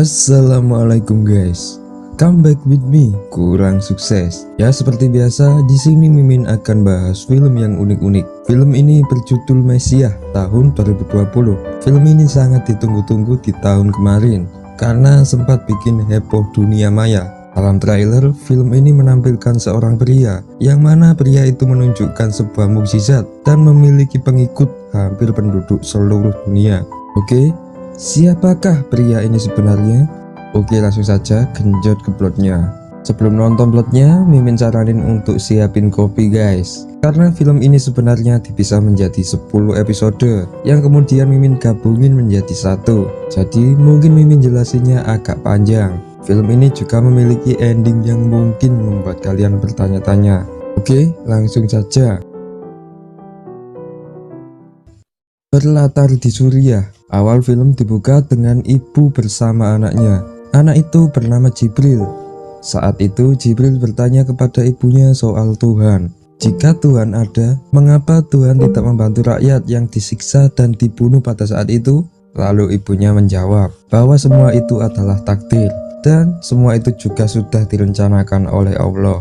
Assalamualaikum guys, come back with me, kurang sukses. Ya seperti biasa, di sini Mimin akan bahas film yang unik-unik. Film ini berjudul Mesiah tahun 2020. Film ini sangat ditunggu-tunggu di tahun kemarin karena sempat bikin heboh dunia maya. Dalam trailer, film ini menampilkan seorang pria, yang mana pria itu menunjukkan sebuah mukjizat dan memiliki pengikut hampir penduduk seluruh dunia. Oke, siapakah pria ini sebenarnya? Oke, langsung saja genjot ke plotnya. Sebelum nonton plotnya, Mimin saranin untuk siapin kopi guys, karena film ini sebenarnya dipisah menjadi 10 episode yang kemudian Mimin gabungin menjadi satu. Jadi mungkin Mimin jelasinnya agak panjang. Film ini juga memiliki ending yang mungkin membuat kalian bertanya-tanya. Oke, langsung saja. Berlatar di Suriah, awal film dibuka dengan ibu bersama anaknya. Anak itu bernama Jibril. Saat itu Jibril bertanya kepada ibunya soal Tuhan. Jika Tuhan ada, mengapa Tuhan tidak membantu rakyat yang disiksa dan dibunuh pada saat itu? Lalu ibunya menjawab bahwa semua itu adalah takdir, dan semua itu juga sudah direncanakan oleh Allah.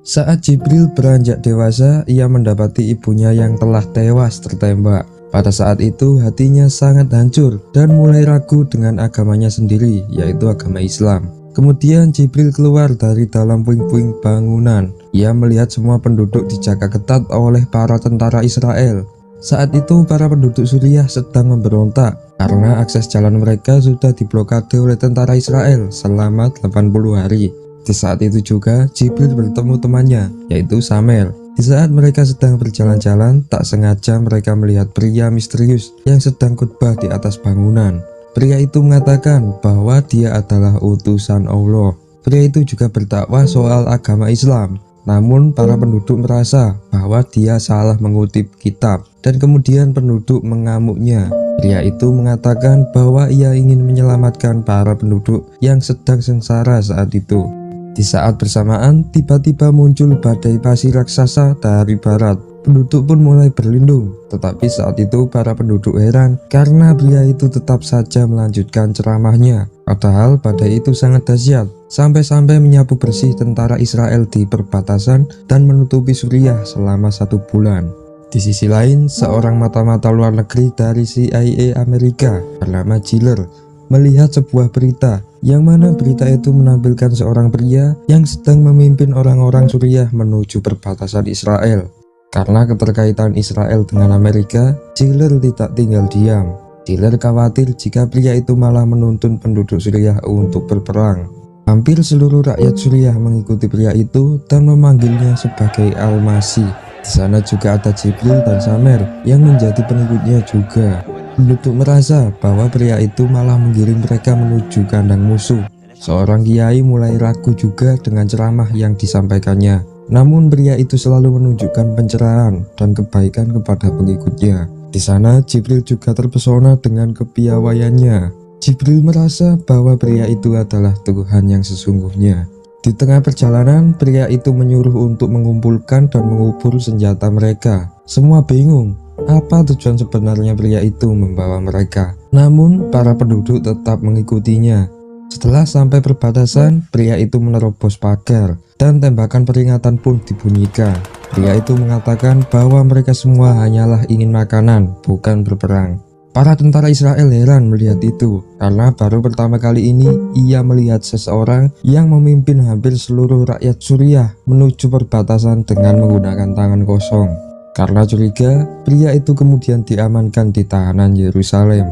Saat Jibril beranjak dewasa, ia mendapati ibunya yang telah tewas tertembak. Pada saat itu hatinya sangat hancur dan mulai ragu dengan agamanya sendiri, yaitu agama Islam. Kemudian Jibril keluar dari dalam puing-puing bangunan. Ia melihat semua penduduk dijaga ketat oleh para tentara Israel. Saat itu para penduduk Suriah sedang memberontak karena akses jalan mereka sudah diblokade oleh tentara Israel selama 80 hari. Di saat itu juga Jibril bertemu temannya, yaitu Samel. Di saat mereka sedang berjalan-jalan, tak sengaja mereka melihat pria misterius yang sedang khutbah di atas bangunan. Pria itu mengatakan bahwa dia adalah utusan Allah. Pria itu juga berdakwah soal agama Islam. Namun para penduduk merasa bahwa dia salah mengutip kitab, dan kemudian penduduk mengamuknya. Pria itu mengatakan bahwa ia ingin menyelamatkan para penduduk yang sedang sengsara saat itu. Di saat bersamaan, tiba-tiba muncul badai pasir raksasa dari barat. Penduduk pun mulai berlindung. Tetapi saat itu para penduduk heran karena pria itu tetap saja melanjutkan ceramahnya. Padahal badai itu sangat dahsyat, sampai-sampai menyapu bersih tentara Israel di perbatasan dan menutupi Suriah selama 1 bulan. Di sisi lain, seorang mata-mata luar negeri dari CIA Amerika bernama Giller melihat sebuah berita, yang mana berita itu menampilkan seorang pria yang sedang memimpin orang-orang Suriah menuju perbatasan Israel. Karena keterkaitan Israel dengan Amerika, Giller tidak tinggal diam. Giller khawatir jika pria itu malah menuntun penduduk Suriah untuk berperang. Hampir seluruh rakyat Suriah mengikuti pria itu dan memanggilnya sebagai Al-Masih. Di sana juga ada Jibril dan Samer yang menjadi pengikutnya juga. Penduduk merasa bahwa pria itu malah menggiring mereka menuju kandang musuh. Seorang kiai mulai ragu juga dengan ceramah yang disampaikannya. Namun pria itu selalu menunjukkan pencerahan dan kebaikan kepada pengikutnya. Di sana Jibril juga terpesona dengan kepiawaiannya. Jibril merasa bahwa pria itu adalah Tuhan yang sesungguhnya. Di tengah perjalanan, pria itu menyuruh untuk mengumpulkan dan mengubur senjata mereka. Semua bingung apa tujuan sebenarnya pria itu membawa mereka. Namun para penduduk tetap mengikutinya. Setelah sampai perbatasan, pria itu menerobos pagar dan tembakan peringatan pun dibunyikan. Pria itu mengatakan bahwa mereka semua hanyalah ingin makanan, bukan berperang. Para tentara Israel heran melihat itu, karena baru pertama kali ini ia melihat seseorang yang memimpin hampir seluruh rakyat Suriah menuju perbatasan dengan menggunakan tangan kosong. Karena curiga, pria itu kemudian diamankan di tahanan Yerusalem.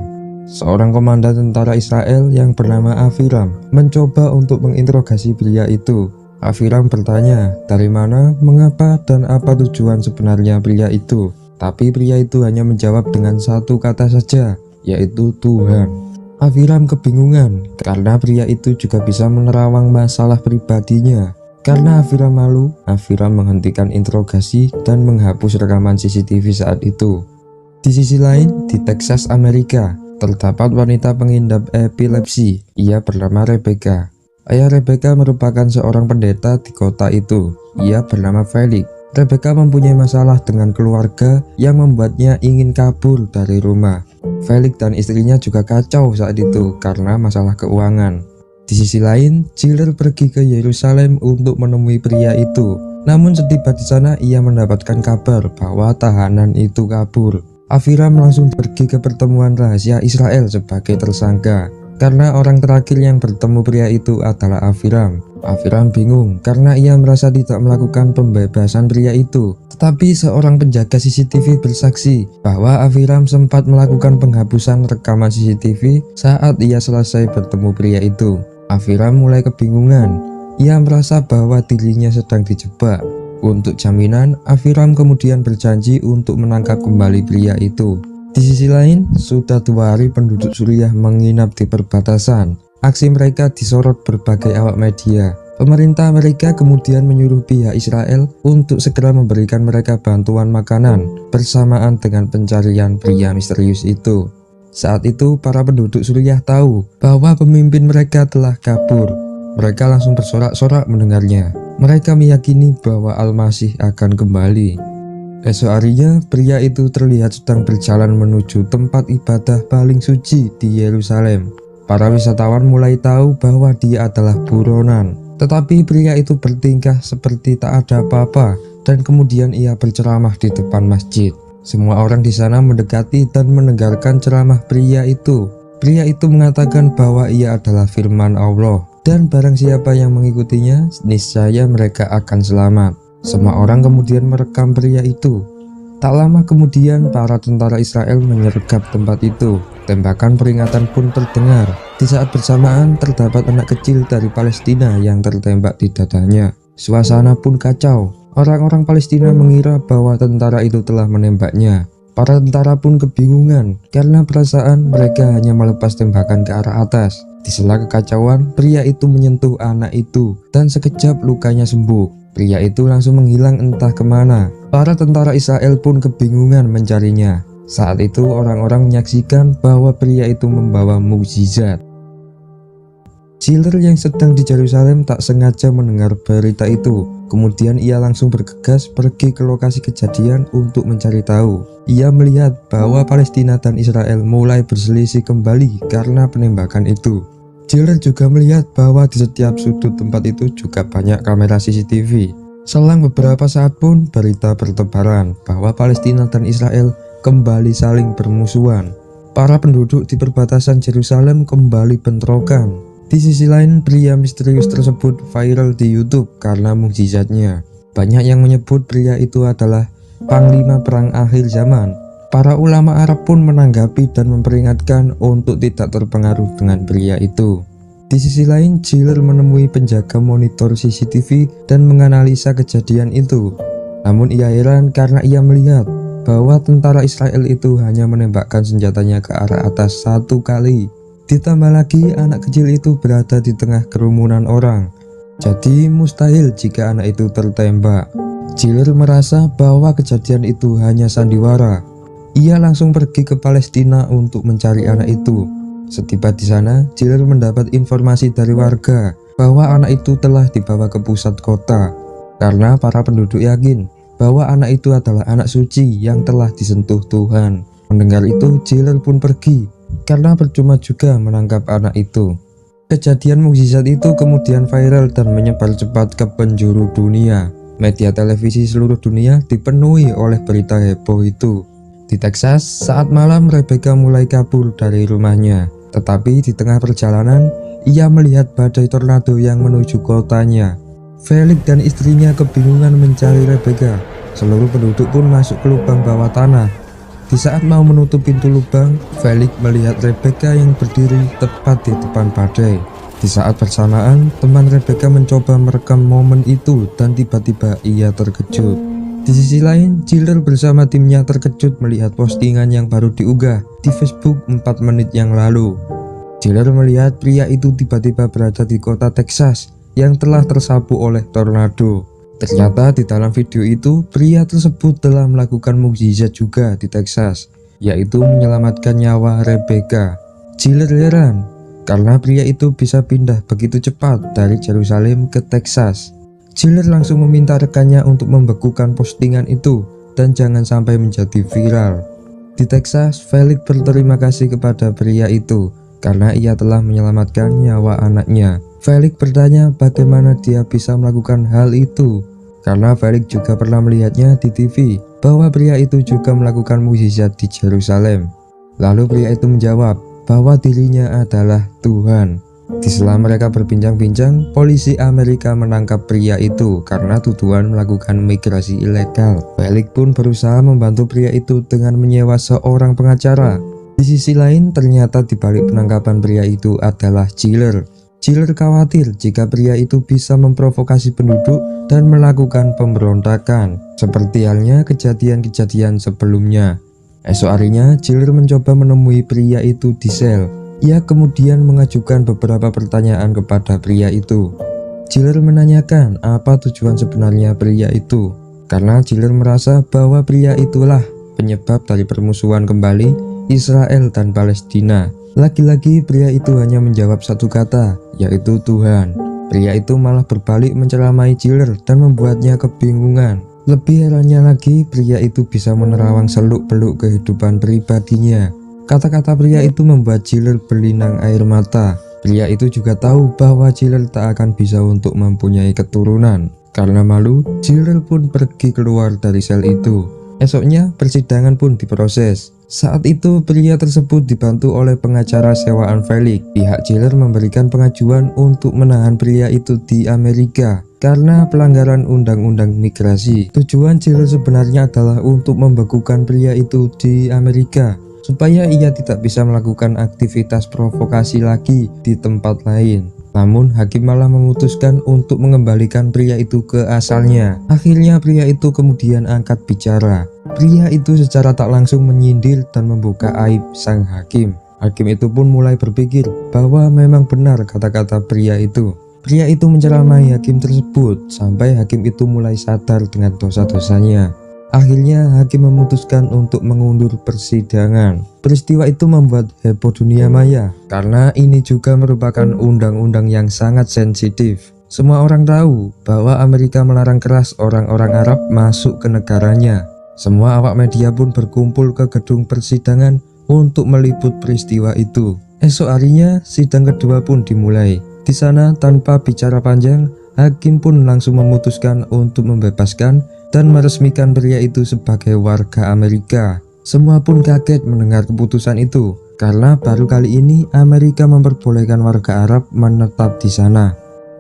Seorang komandan tentara Israel yang bernama Aviram mencoba untuk menginterogasi pria itu. Aviram bertanya dari mana, mengapa, dan apa tujuan sebenarnya pria itu. Tapi pria itu hanya menjawab dengan satu kata saja, yaitu Tuhan. Aviram kebingungan karena pria itu juga bisa menerawang masalah pribadinya. Karena Aviram malu, Aviram menghentikan interogasi dan menghapus rekaman CCTV saat itu. Di sisi lain, di Texas, Amerika, terdapat wanita pengidap epilepsi. Ia bernama Rebecca. Ayah Rebecca merupakan seorang pendeta di kota itu. Ia bernama Felix. Rebecca mempunyai masalah dengan keluarga yang membuatnya ingin kabur dari rumah. Felix dan istrinya juga kacau saat itu karena masalah keuangan. Di sisi lain, Chiller pergi ke Yerusalem untuk menemui pria itu. Namun setiba di sana ia mendapatkan kabar bahwa tahanan itu kabur. Aviram langsung pergi ke pertemuan rahasia Israel sebagai tersangka. Karena orang terakhir yang bertemu pria itu adalah Aviram. Aviram bingung karena ia merasa tidak melakukan pembebasan pria itu. Tetapi seorang penjaga CCTV bersaksi bahwa Aviram sempat melakukan penghapusan rekaman CCTV saat ia selesai bertemu pria itu. Aviram mulai kebingungan. Ia merasa bahwa dirinya sedang dijebak. Untuk jaminan, Aviram kemudian berjanji untuk menangkap kembali pria itu. Di sisi lain, sudah 2 hari penduduk Suriah menginap di perbatasan. Aksi mereka disorot berbagai awak media. Pemerintah Amerika kemudian menyuruh pihak Israel untuk segera memberikan mereka bantuan makanan bersamaan dengan pencarian pria misterius itu. Saat itu, para penduduk Suriah tahu bahwa pemimpin mereka telah kabur. Mereka langsung bersorak-sorak mendengarnya. Mereka meyakini bahwa Al-Masih akan kembali. Esok harinya, pria itu terlihat sedang berjalan menuju tempat ibadah paling suci di Yerusalem. Para wisatawan mulai tahu bahwa dia adalah buronan. Tetapi pria itu bertingkah seperti tak ada apa-apa dan kemudian ia berceramah di depan masjid. Semua orang di sana mendekati dan mendengarkan ceramah pria itu. Pria itu mengatakan bahwa ia adalah firman Allah dan barang siapa yang mengikutinya, niscaya mereka akan selamat. Semua orang kemudian merekam pria itu. Tak lama kemudian para tentara Israel menyergap tempat itu. Tembakan peringatan pun terdengar. Di saat bersamaan terdapat anak kecil dari Palestina yang tertembak di dadanya. Suasana pun kacau. Orang-orang Palestina mengira bahwa tentara itu telah menembaknya. Para tentara pun kebingungan karena perasaan mereka hanya melepas tembakan ke arah atas. Di sela kekacauan, pria itu menyentuh anak itu dan sekejap lukanya sembuh. Pria itu langsung menghilang entah kemana. Para tentara Israel pun kebingungan mencarinya. Saat itu orang-orang menyaksikan bahwa pria itu membawa mukjizat. Chiller yang sedang di Yerusalem tak sengaja mendengar berita itu. Kemudian ia langsung bergegas pergi ke lokasi kejadian untuk mencari tahu. Ia melihat bahwa Palestina dan Israel mulai berselisih kembali karena penembakan itu. Chiller juga melihat bahwa di setiap sudut tempat itu juga banyak kamera CCTV. Selang beberapa saat pun berita bertebaran bahwa Palestina dan Israel kembali saling bermusuhan. Para penduduk di perbatasan Yerusalem kembali bentrokan. Di sisi lain, pria misterius tersebut viral di YouTube karena mukjizatnya. Banyak yang menyebut pria itu adalah panglima perang akhir zaman. Para ulama Arab pun menanggapi dan memperingatkan untuk tidak terpengaruh dengan pria itu. Di sisi lain, Chiller menemui penjaga monitor CCTV dan menganalisa kejadian itu. Namun ia heran karena ia melihat bahwa tentara Israel itu hanya menembakkan senjatanya ke arah atas 1 kali. Ditambah lagi anak kecil itu berada di tengah kerumunan orang. Jadi mustahil jika anak itu tertembak. Chiller merasa bahwa kejadian itu hanya sandiwara. Ia langsung pergi ke Palestina untuk mencari anak itu. Setiba di sana, Chiller mendapat informasi dari warga bahwa anak itu telah dibawa ke pusat kota. Karena para penduduk yakin bahwa anak itu adalah anak suci yang telah disentuh Tuhan. Mendengar itu, Chiller pun pergi. Karena percuma juga menangkap anak itu. Kejadian mukjizat itu kemudian viral dan menyebar cepat ke penjuru dunia. Media televisi seluruh dunia dipenuhi oleh berita heboh itu. Di Texas, saat malam Rebecca mulai kabur dari rumahnya. Tetapi di tengah perjalanan, ia melihat badai tornado yang menuju kotanya. Felix dan istrinya kebingungan mencari Rebecca. Seluruh penduduk pun masuk ke lubang bawah tanah. Di saat mau menutup pintu lubang, Felix melihat Rebecca yang berdiri tepat di depan badai. Di saat bersamaan, teman Rebecca mencoba merekam momen itu dan tiba-tiba ia terkejut. Di sisi lain, Chiller bersama timnya terkejut melihat postingan yang baru diunggah di Facebook 4 menit yang lalu. Chiller melihat pria itu tiba-tiba berada di kota Texas yang telah tersapu oleh tornado. Ternyata di dalam video itu, pria tersebut telah melakukan mukjizat juga di Texas, yaitu menyelamatkan nyawa Rebecca. Chiller heran, karena pria itu bisa pindah begitu cepat dari Yerusalem ke Texas. Jiller langsung meminta rekannya untuk membekukan postingan itu dan jangan sampai menjadi viral. Di Texas, Felix berterima kasih kepada pria itu karena ia telah menyelamatkan nyawa anaknya. Felix bertanya bagaimana dia bisa melakukan hal itu, karena Felix juga pernah melihatnya di TV bahwa pria itu juga melakukan mukjizat di Yerusalem. Lalu pria itu menjawab bahwa dirinya adalah Tuhan. Di sela mereka berbincang-bincang, polisi Amerika menangkap pria itu karena tuduhan melakukan migrasi ilegal. Felix pun berusaha membantu pria itu dengan menyewa seorang pengacara. Di sisi lain, ternyata di balik penangkapan pria itu adalah Jiller. Jiller khawatir jika pria itu bisa memprovokasi penduduk dan melakukan pemberontakan, seperti halnya kejadian-kejadian sebelumnya. Esok harinya, Jiller mencoba menemui pria itu di sel. Ia kemudian mengajukan beberapa pertanyaan kepada pria itu. Jiller menanyakan apa tujuan sebenarnya pria itu, karena Jiller merasa bahwa pria itulah penyebab dari permusuhan kembali Israel dan Palestina. Lagi-lagi pria itu hanya menjawab satu kata, yaitu Tuhan. Pria itu malah berbalik menceramai Jiller dan membuatnya kebingungan. Lebih herannya lagi, pria itu bisa menerawang seluk-beluk kehidupan pribadinya. Kata-kata pria itu membuat Jiller berlinang air mata. Pria itu juga tahu bahwa Jiller tak akan bisa untuk mempunyai keturunan. Karena malu, Jiller pun pergi keluar dari sel itu. Esoknya, persidangan pun diproses. Saat itu, pria tersebut dibantu oleh pengacara sewaan Felix. Pihak Jiller memberikan pengajuan untuk menahan pria itu di Amerika karena pelanggaran undang-undang migrasi. Tujuan Jiller sebenarnya adalah untuk membekukan pria itu di Amerika supaya ia tidak bisa melakukan aktivitas provokasi lagi di tempat lain. Namun hakim malah memutuskan untuk mengembalikan pria itu ke asalnya. Akhirnya pria itu kemudian angkat bicara. Pria itu secara tak langsung menyindir dan membuka aib sang hakim. Hakim itu pun mulai berpikir bahwa memang benar kata-kata pria itu. Pria itu menceramai hakim tersebut sampai hakim itu mulai sadar dengan dosa-dosanya. Akhirnya hakim memutuskan untuk mengundur persidangan. Peristiwa itu membuat heboh dunia maya karena ini juga merupakan undang-undang yang sangat sensitif. Semua orang tahu bahwa Amerika melarang keras orang-orang Arab masuk ke negaranya. Semua awak media pun berkumpul ke gedung persidangan untuk meliput peristiwa itu. Esok harinya sidang kedua pun dimulai. Di sana tanpa bicara panjang, hakim pun langsung memutuskan untuk membebaskan dan meresmikan pria itu sebagai warga Amerika. Semua pun kaget mendengar keputusan itu, karena baru kali ini Amerika memperbolehkan warga Arab menetap di sana.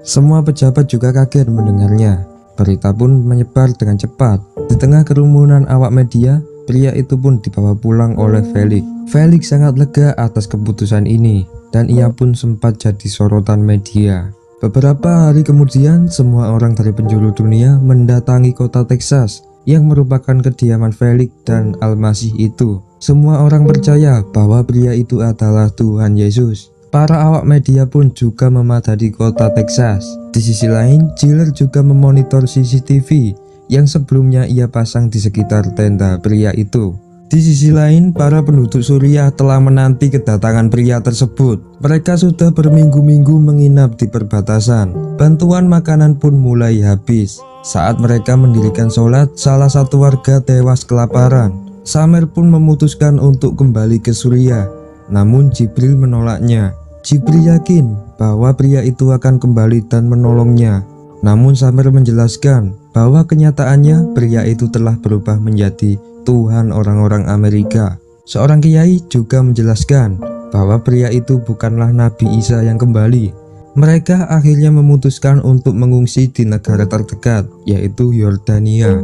Semua pejabat juga kaget mendengarnya. Berita pun menyebar dengan cepat. Di tengah kerumunan awak media, pria itu pun dibawa pulang oleh Felix. Felix sangat lega atas keputusan ini, dan ia pun sempat jadi sorotan media. Beberapa hari kemudian, semua orang dari penjuru dunia mendatangi kota Texas yang merupakan kediaman Felix dan Al-Masih itu. Semua orang percaya bahwa pria itu adalah Tuhan Yesus. Para awak media pun juga memadati kota Texas. Di sisi lain, Jiller juga memonitor CCTV yang sebelumnya ia pasang di sekitar tenda pria itu. Di sisi lain, para penduduk Suriah telah menanti kedatangan pria tersebut. Mereka sudah berminggu-minggu menginap di perbatasan. Bantuan makanan pun mulai habis. Saat mereka mendirikan sholat, salah satu warga tewas kelaparan. Samer pun memutuskan untuk kembali ke Suriah. Namun Jibril menolaknya. Jibril yakin bahwa pria itu akan kembali dan menolongnya. Namun Samer menjelaskan bahwa kenyataannya pria itu telah berubah menjadi Tuhan orang-orang Amerika. Seorang kiai juga menjelaskan bahwa pria itu bukanlah Nabi Isa yang kembali. Mereka akhirnya memutuskan untuk mengungsi di negara terdekat, yaitu Yordania.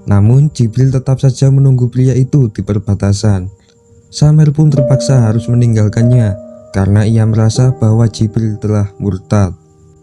Namun Jibril tetap saja menunggu pria itu di perbatasan. Samer pun terpaksa harus meninggalkannya karena ia merasa bahwa Jibril telah murtad.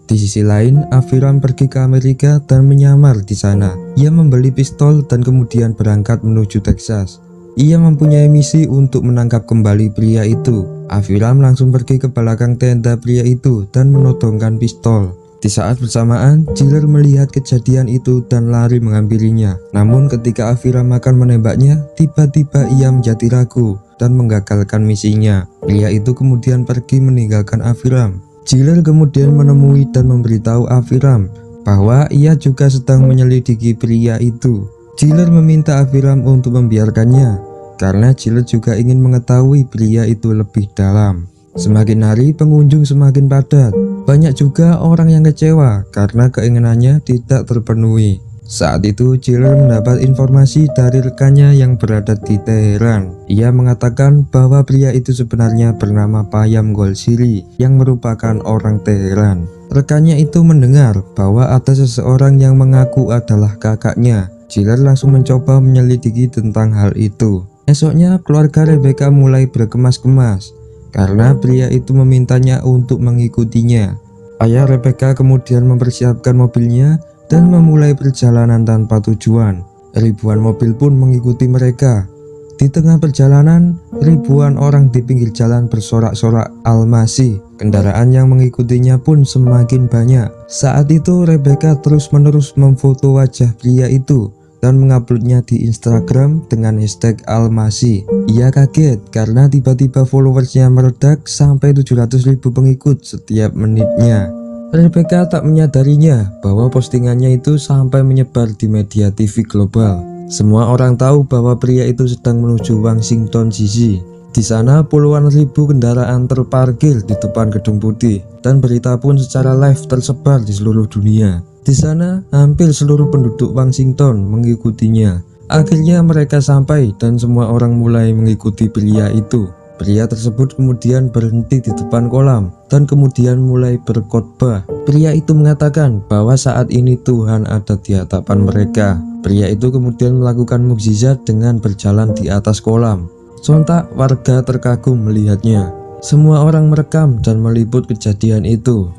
Di sisi lain, Aviram pergi ke Amerika dan menyamar di sana. Ia membeli pistol dan kemudian berangkat menuju Texas. Ia mempunyai misi untuk menangkap kembali pria itu. Aviram langsung pergi ke belakang tenda pria itu dan menodongkan pistol. Di saat bersamaan, Jiller melihat kejadian itu dan lari menghampirinya. Namun ketika Aviram akan menembaknya, tiba-tiba ia menjadi ragu dan menggagalkan misinya. Pria itu kemudian pergi meninggalkan Aviram. Jiller kemudian menemui dan memberitahu Aviram bahwa ia juga sedang menyelidiki pria itu. Jiller meminta Aviram untuk membiarkannya, karena Jiller juga ingin mengetahui pria itu lebih dalam. Semakin hari pengunjung semakin padat. Banyak juga orang yang kecewa karena keinginannya tidak terpenuhi. Saat itu Jiller mendapat informasi dari rekannya yang berada di Teheran. Ia mengatakan bahwa pria itu sebenarnya bernama Payam Golshiri yang merupakan orang Teheran. Rekannya itu mendengar bahwa ada seseorang yang mengaku adalah kakaknya. Jiller langsung mencoba menyelidiki tentang hal itu. Esoknya keluarga Rebecca mulai berkemas-kemas karena pria itu memintanya untuk mengikutinya. Ayah Rebecca kemudian mempersiapkan mobilnya dan memulai perjalanan tanpa tujuan. Ribuan mobil pun mengikuti mereka. Di tengah perjalanan, ribuan orang di pinggir jalan bersorak-sorak Al-Masih. Kendaraan yang mengikutinya pun semakin banyak. Saat itu Rebecca terus-menerus memfoto wajah pria itu dan menguploadnya di Instagram dengan hashtag Al-Masih. Ia kaget karena tiba-tiba followersnya meledak sampai 700.000 pengikut setiap menitnya. Rebecca tak menyadarinya bahwa postingannya itu sampai menyebar di media TV global. Semua orang tahu bahwa pria itu sedang menuju Washington DC. Di sana puluhan ribu kendaraan terparkir di depan Gedung Putih dan berita pun secara live tersebar di seluruh dunia. Di sana hampir seluruh penduduk Washington mengikutinya. Akhirnya mereka sampai dan semua orang mulai mengikuti pria itu. Pria tersebut kemudian berhenti di depan kolam dan kemudian mulai berkhotbah. Pria itu mengatakan bahwa saat ini Tuhan ada di hadapan mereka. Pria itu kemudian melakukan mukjizat dengan berjalan di atas kolam. Sontak warga terkagum melihatnya. Semua orang merekam dan meliput kejadian itu.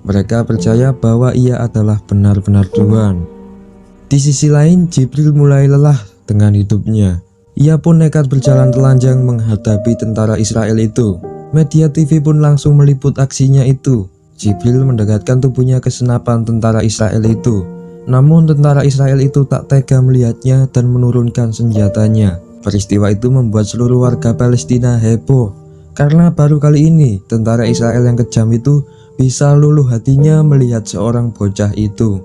Mereka percaya bahwa ia adalah benar-benar Tuhan. Di sisi lain, Jibril mulai lelah dengan hidupnya. Ia pun nekat berjalan telanjang menghadapi tentara Israel itu. Media TV pun langsung meliput aksinya itu. Jibril mendekatkan tubuhnya ke senapan tentara Israel itu. Namun tentara Israel itu tak tega melihatnya dan menurunkan senjatanya. Peristiwa itu membuat seluruh warga Palestina heboh. Karena baru kali ini tentara Israel yang kejam itu bisa luluh hatinya melihat seorang bocah itu.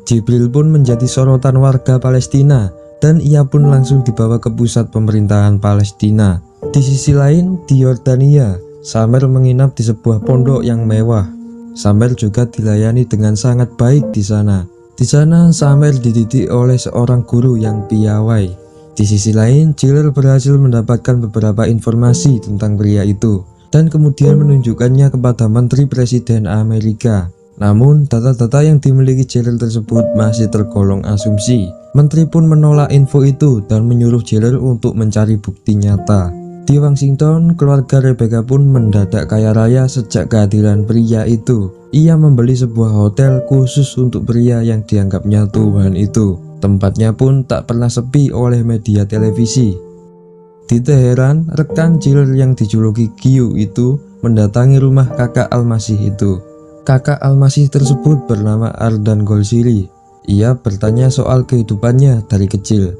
Jibril pun menjadi sorotan warga Palestina dan ia pun langsung dibawa ke pusat pemerintahan Palestina. Di sisi lain, di Yordania, Samer menginap di sebuah pondok yang mewah. Samer juga dilayani dengan sangat baik di sana. Di sana, Samer dididik oleh seorang guru yang piawai. Di sisi lain, Jiller berhasil mendapatkan beberapa informasi tentang pria itu dan kemudian menunjukkannya kepada Menteri Presiden Amerika. Namun, data-data yang dimiliki Jiller tersebut masih tergolong asumsi. Menteri pun menolak info itu dan menyuruh Jiller untuk mencari bukti nyata. Di Washington, keluarga Rebecca pun mendadak kaya raya sejak kehadiran pria itu. Ia membeli sebuah hotel khusus untuk pria yang dianggapnya Tuhan itu. Tempatnya pun tak pernah sepi oleh media televisi. Di Teheran, rekan Jiller yang dijuluki Gyu itu mendatangi rumah kakak Al-Masih itu. Kakak Al-Masih tersebut bernama Ardan Golshiri. Ia bertanya soal kehidupannya dari kecil.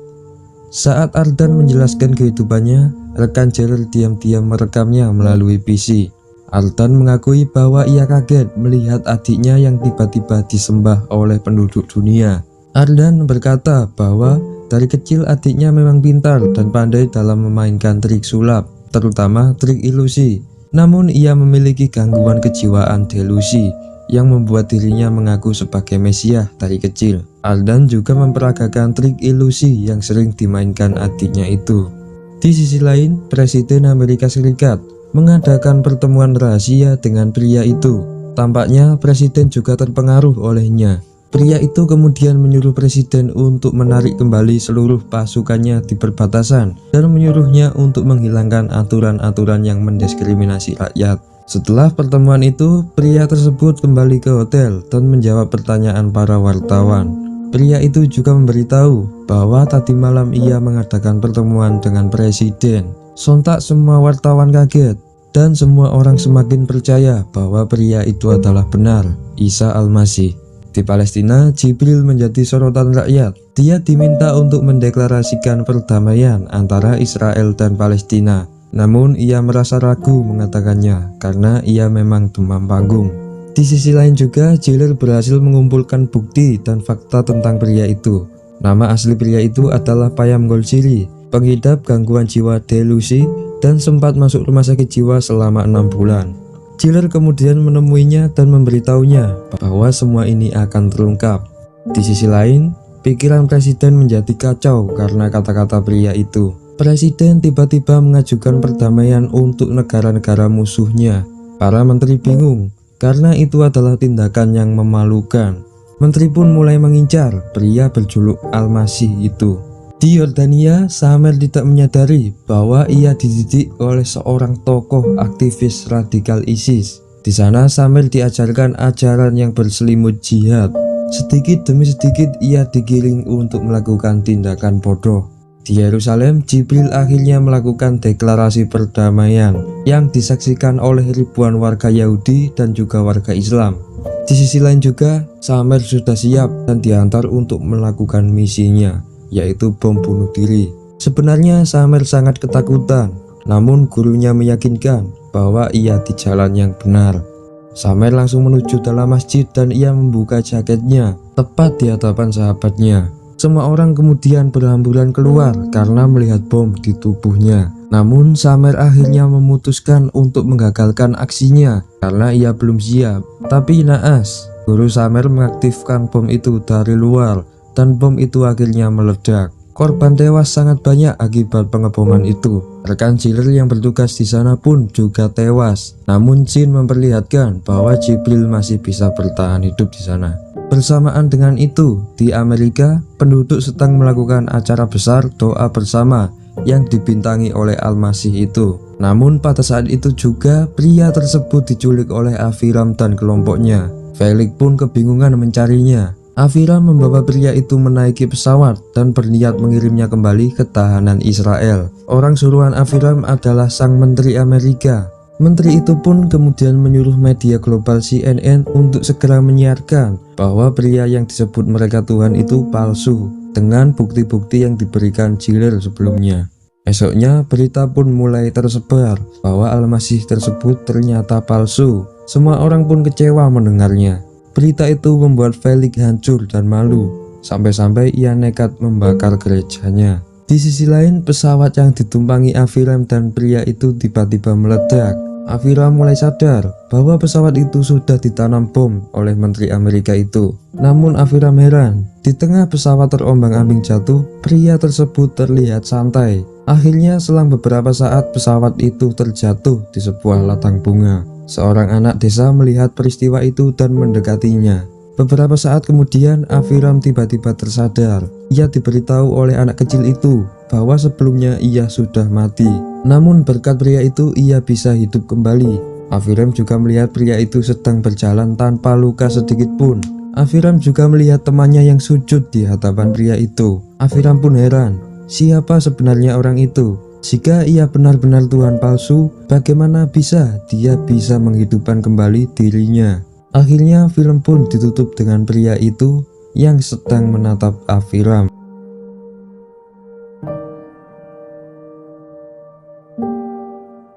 Saat Ardan menjelaskan kehidupannya, rekan Jiller diam-diam merekamnya melalui PC. Ardan mengakui bahwa ia kaget melihat adiknya yang tiba-tiba disembah oleh penduduk dunia. Ardan berkata bahwa dari kecil adiknya memang pintar dan pandai dalam memainkan trik sulap, terutama trik ilusi. Namun ia memiliki gangguan kejiwaan delusi yang membuat dirinya mengaku sebagai Mesias dari kecil. Ardan juga memperagakan trik ilusi yang sering dimainkan adiknya itu. Di sisi lain, Presiden Amerika Serikat mengadakan pertemuan rahasia dengan pria itu. Tampaknya Presiden juga terpengaruh olehnya. Pria itu kemudian menyuruh Presiden untuk menarik kembali seluruh pasukannya di perbatasan dan menyuruhnya untuk menghilangkan aturan-aturan yang mendiskriminasi rakyat. Setelah pertemuan itu, pria tersebut kembali ke hotel dan menjawab pertanyaan para wartawan. Pria itu juga memberitahu bahwa tadi malam ia mengadakan pertemuan dengan Presiden. Sontak semua wartawan kaget dan semua orang semakin percaya bahwa pria itu adalah benar Isa Al-Masih. Di Palestina, Jibril menjadi sorotan rakyat. Dia diminta untuk mendeklarasikan perdamaian antara Israel dan Palestina. Namun ia merasa ragu mengatakannya karena ia memang demam panggung. Di sisi lain juga, Jailer berhasil mengumpulkan bukti dan fakta tentang pria itu. Nama asli pria itu adalah Payam Golchiri, pengidap gangguan jiwa delusi dan sempat masuk rumah sakit jiwa selama 6 bulan. Jailer kemudian menemuinya dan memberitahunya bahwa semua ini akan terungkap. Di sisi lain, pikiran presiden menjadi kacau karena kata-kata pria itu. Presiden tiba-tiba mengajukan perdamaian untuk negara-negara musuhnya. Para menteri bingung karena itu adalah tindakan yang memalukan. Menteri pun mulai mengincar pria berjuluk Al-Masih itu. Di Yordania, Samer tidak menyadari bahwa ia dididik oleh seorang tokoh aktivis radikal ISIS. Di sana Samer diajarkan ajaran yang berselimut jihad. Sedikit demi sedikit ia digiring untuk melakukan tindakan bodoh. Di Yerusalem, Jibril akhirnya melakukan deklarasi perdamaian yang disaksikan oleh ribuan warga Yahudi dan juga warga Islam. Di sisi lain juga, Samer sudah siap dan diantar untuk melakukan misinya, yaitu bom bunuh diri. Sebenarnya Samer sangat ketakutan, namun gurunya meyakinkan bahwa ia di jalan yang benar. Samer langsung menuju dalam masjid dan ia membuka jaketnya tepat di hadapan sahabatnya. Semua orang kemudian berhamburan keluar karena melihat bom di tubuhnya. Namun Samer akhirnya memutuskan untuk menggagalkan aksinya karena ia belum siap. Tapi naas, guru Samer mengaktifkan bom itu dari luar dan bom itu akhirnya meledak. Korban tewas sangat banyak akibat pengeboman itu. Rekan Jailer yang bertugas di sana pun juga tewas. Namun Jin memperlihatkan bahwa Jibril masih bisa bertahan hidup di sana. Bersamaan dengan itu, di Amerika, penduduk sedang melakukan acara besar doa bersama yang dibintangi oleh Al-Masih itu. Namun pada saat itu juga pria tersebut diculik oleh Aviram dan kelompoknya. Felix pun kebingungan mencarinya. Aviram membawa pria itu menaiki pesawat dan berniat mengirimnya kembali ke tahanan Israel. Orang suruhan Aviram adalah sang menteri Amerika. Menteri itu pun kemudian menyuruh media global CNN untuk segera menyiarkan bahwa pria yang disebut mereka Tuhan itu palsu dengan bukti-bukti yang diberikan Jailer sebelumnya. Esoknya berita pun mulai tersebar bahwa Al-Masih tersebut ternyata palsu. Semua orang pun kecewa mendengarnya. Berita itu membuat Felix hancur dan malu, sampai-sampai ia nekat membakar gerejanya. Di sisi lain, pesawat yang ditumpangi Aviram dan pria itu tiba-tiba meledak. Aviram mulai sadar bahwa pesawat itu sudah ditanam bom oleh menteri Amerika itu. Namun Aviram heran, di tengah pesawat terombang-ambing jatuh, pria tersebut terlihat santai. Akhirnya selang beberapa saat pesawat itu terjatuh di sebuah ladang bunga. Seorang anak desa melihat peristiwa itu dan mendekatinya. Beberapa saat kemudian Aviram tiba-tiba tersadar. Ia diberitahu oleh anak kecil itu bahwa sebelumnya ia sudah mati. Namun berkat pria itu ia bisa hidup kembali. Aviram juga melihat pria itu sedang berjalan tanpa luka sedikit pun. Aviram juga melihat temannya yang sujud di hadapan pria itu. Aviram pun heran, siapa sebenarnya orang itu? Jika ia benar-benar Tuhan palsu, bagaimana bisa dia bisa menghidupkan kembali dirinya? Akhirnya film pun ditutup dengan pria itu yang sedang menatap Aviram.